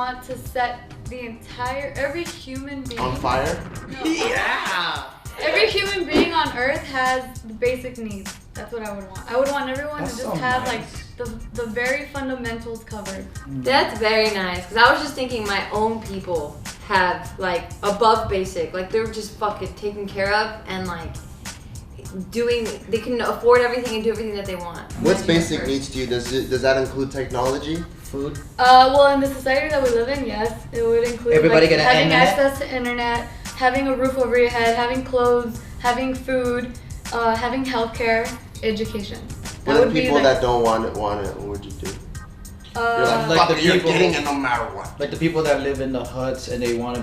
want to set every human being on fire. No. Yeah. Every human being on Earth has the basic needs. That's what I would want. I would want everyone to just have like the very fundamentals covered. That's very nice, because I was just thinking my own people have like above basic, like they're just fucking taken care of and like they can afford everything and do everything that they want. What's basic needs to you? Does that include technology? Food? Well, in the society that we live in, yes, it would include Everybody like, get an having internet? access to internet, having a roof over your head, having clothes, having food, having healthcare, education. For the people that don't want it, what would you do? You're like, fuck it, you're getting it no matter what. Like the people that live in the huts and they want to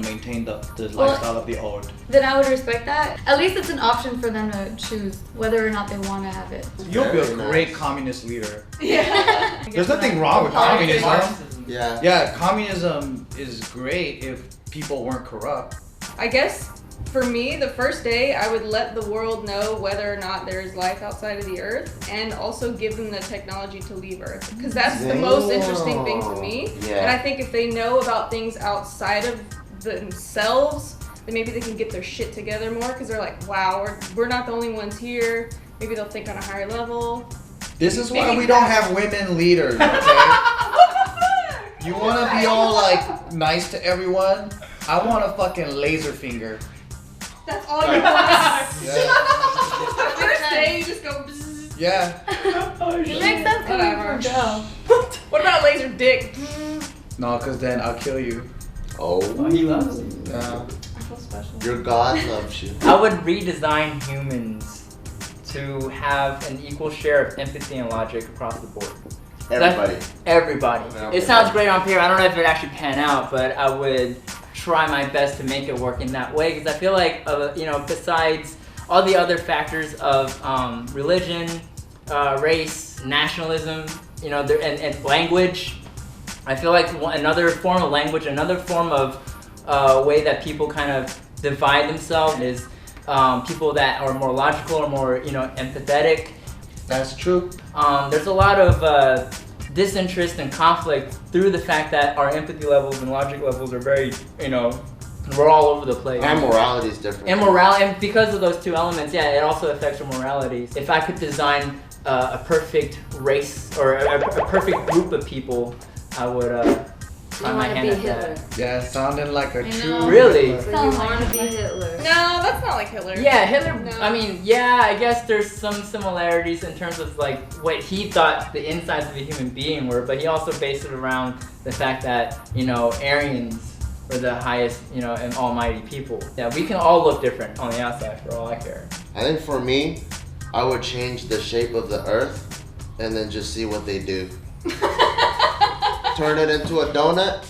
maintain the lifestyle of the old. Then I would respect that. At least it's an option for them to choose whether or not they want to have it. You'll be a great communist leader. Yeah. There's nothing wrong with communism. Yeah. Yeah, communism is great if people weren't corrupt. I guess for me, the first day, I would let the world know whether or not there is life outside of the Earth, and also give them the technology to leave Earth, because that's the most interesting thing to me. Yeah. And I think if they know about things outside of themselves, then maybe they can get their shit together more, because they're like, wow, we're not the only ones here. Maybe they'll think on a higher level. This is why we don't have women leaders, okay? You want to be all like nice to everyone? I want a fucking laser finger. That's all you want. The first day, you just go bzzz. Yeah. It makes sense coming from Joe. What about a laser dick? No, because then I'll kill you. Oh. He loves it. Yeah. I feel special. Your God loves you. I would redesign humans to have an equal share of empathy and logic across the board. Everybody. It sounds great on paper. I don't know if it actually pan out, but I would try my best to make it work in that way, because I feel like, besides all the other factors of religion, race, nationalism, and language, I feel like another form of language, another form of way that people kind of divide themselves is people that are more logical or more, empathetic. That's true. There's a lot of disinterest and conflict through the fact that our empathy levels and logic levels are very, we're all over the place. And morality is different. And because of those two elements, yeah, it also affects our morality. If I could design a perfect race or a perfect group of people, I would try my hand at that. Yeah, sounding like a true. Really? So you want to be Hitler? No, that's not like Hitler. Yeah, Hitler. No. I mean, yeah, I guess there's some similarities in terms of like what he thought the insides of a human being were, but he also based it around the fact that Aryans were the highest, and almighty people. Yeah, we can all look different on the outside for all I care. I think for me, I would change the shape of the Earth and then just see what they do. Turn it into a donut,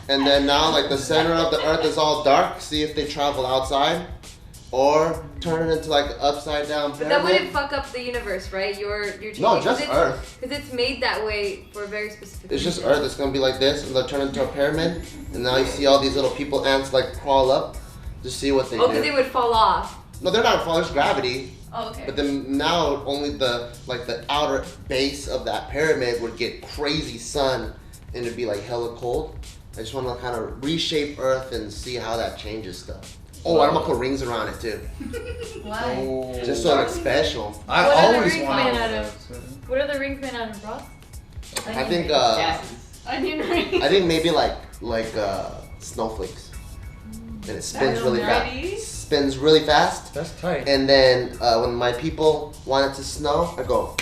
and then now like the center of the Earth is all dark. See if they travel outside, or turn it into like an upside down pyramid. But that wouldn't fuck up the universe, right? You're changing. No, just Earth. Because it's made that way for a very specific It's just reason. Earth. It's gonna be like this, and they'll turn into a pyramid, and now you see all these little people ants like crawl up to see what they do. Oh, because they would fall off. No, they're not falling. There's gravity. Oh, okay. But then now only the outer base of that pyramid would get crazy sun, and it'd be like hella cold. I just want to kind of reshape Earth and see how that changes stuff. Oh, I'm gonna put rings around it too. Why? Oh. Just so it's special. I What are the always rings wanted. made out of? What are the rings made out of, bro? I think Onion rings. I think maybe like snowflakes, and it spins really fast. Spins really fast. That's tight. And then when my people want it to snow, I go,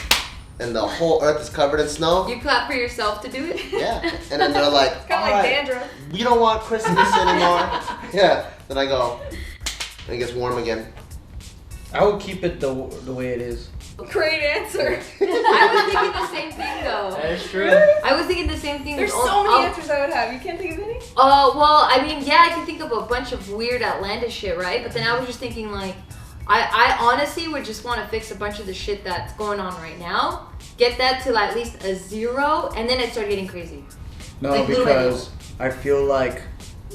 and the whole Earth is covered in snow. You clap for yourself to do it? Yeah. And then they're like, Kind of like "Alright, dandruff. we don't want Christmas anymore." Yeah. Then I go, and it gets warm again. I would keep it the way it is. Great answer. I was thinking the same thing though. That is true. I was thinking the same thing. There's so many answers I would have. You can't think of any? Well, I mean, yeah, I can think of a bunch of weird, outlandish shit, right? But then I was just thinking, like, I honestly would just want to fix a bunch of the shit that's going on right now, get that to at least a 0, and then it started getting crazy. No, Like Blue because I feel like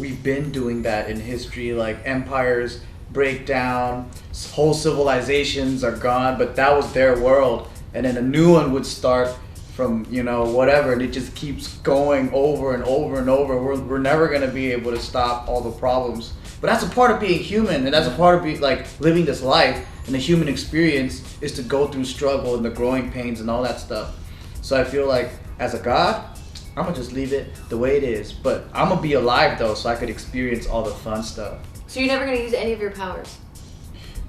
we've been doing that in history. Like empires break down, whole civilizations are gone, but that was their world, and then a new one would start from whatever, and it just keeps going over and over and over. We're never gonna be able to stop all the problems. But that's a part of being human, and that's a part of living this life. And the human experience is to go through struggle and the growing pains and all that stuff. So I feel like as a God, I'm gonna just leave it the way it is. But I'm gonna be alive though, so I could experience all the fun stuff. So you're never gonna use any of your powers?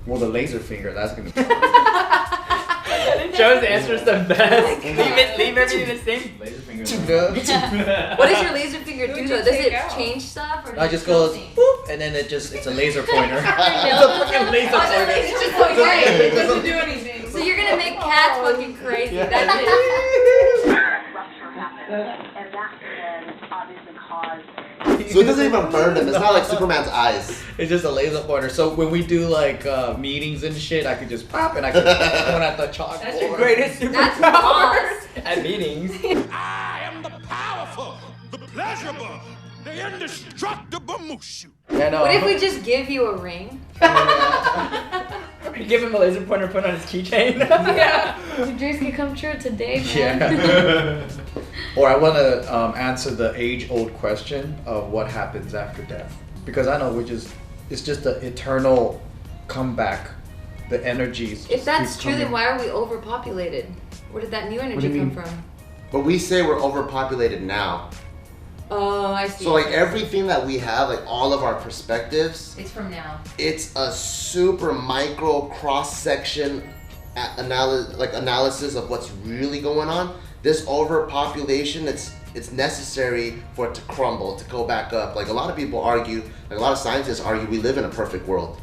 Well, the laser finger, that's gonna be. Joe's answer is the best. Leave everything the same. Laser finger. What does your laser finger do though? Does it change stuff? Or I just go boop, and then it's a laser pointer. It's a fucking laser pointer. It's just so great. It doesn't do anything. So you're gonna make cats fucking crazy. That's it. Rupture happens, and that can obviously cause. So it doesn't even burn them. It's not like Superman's eyes. It's just a laser pointer. So when we do meetings and shit, I could just pop and I could point at the chalkboard. That's your greatest That's superpower. boss. At meetings. I am the powerful, the pleasurable, the indestructible Mushu. Yeah, no. What if we just give you a ring? You give him a laser pointer, put on his keychain. Yeah. Your dreams can come true today, man. Yeah. Or I want to answer the age-old question of what happens after death, because I know it's just the eternal comeback, the energies. If that's keep true, then coming. why are we overpopulated? Where did that new do energy you come mean? from? But we say we're overpopulated now. Oh, I see. So like everything that we have, like all of our perspectives, It's from now. it's a super micro cross section analysis of what's really going on. This overpopulation, it's necessary for it to crumble, to go back up. Like a lot of people argue, like a lot of scientists argue, we live in a perfect world.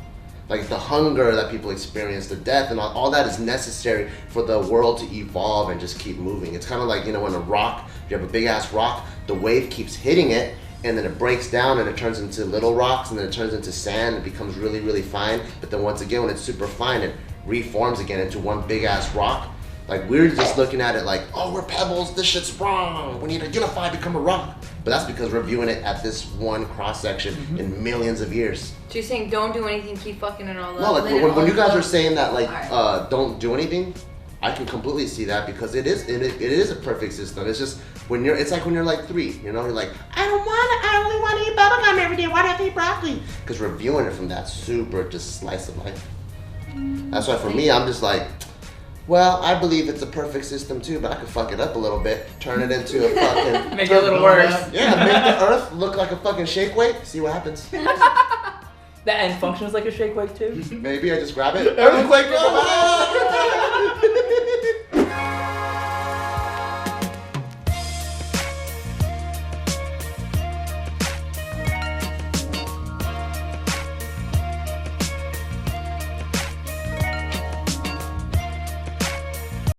Like the hunger that people experience, the death, and all that is necessary for the world to evolve and just keep moving. It's kind of like, when a rock, if you have a big ass rock, the wave keeps hitting it, and then it breaks down and it turns into little rocks, and then it turns into sand, it becomes really, really fine. But then once again, when it's super fine, it reforms again into one big ass rock. Like we're just looking at it like, oh, we're pebbles, this shit's wrong. We need to unify, become a rock. But that's because we're viewing it at this one cross section in millions of years. So you're saying don't do anything, keep fucking it all up. No, like let it when you all guys go. are saying that, like, Alright. don't do anything, I can completely see that because it is a perfect system. It's just it's like when you're like 3, you're like, I only want to eat bubblegum every day. Why do I have to eat broccoli? Because we're viewing it from that super just slice of life. That's why for me, I'm just like, well, I believe it's a perfect system too, but I could fuck it up a little bit, turn it into a fucking Make it a little worse. yeah, make the Earth look like a fucking shake weight. See what happens. The end functions like a shake weight too. Maybe I just grab it. Earthquake,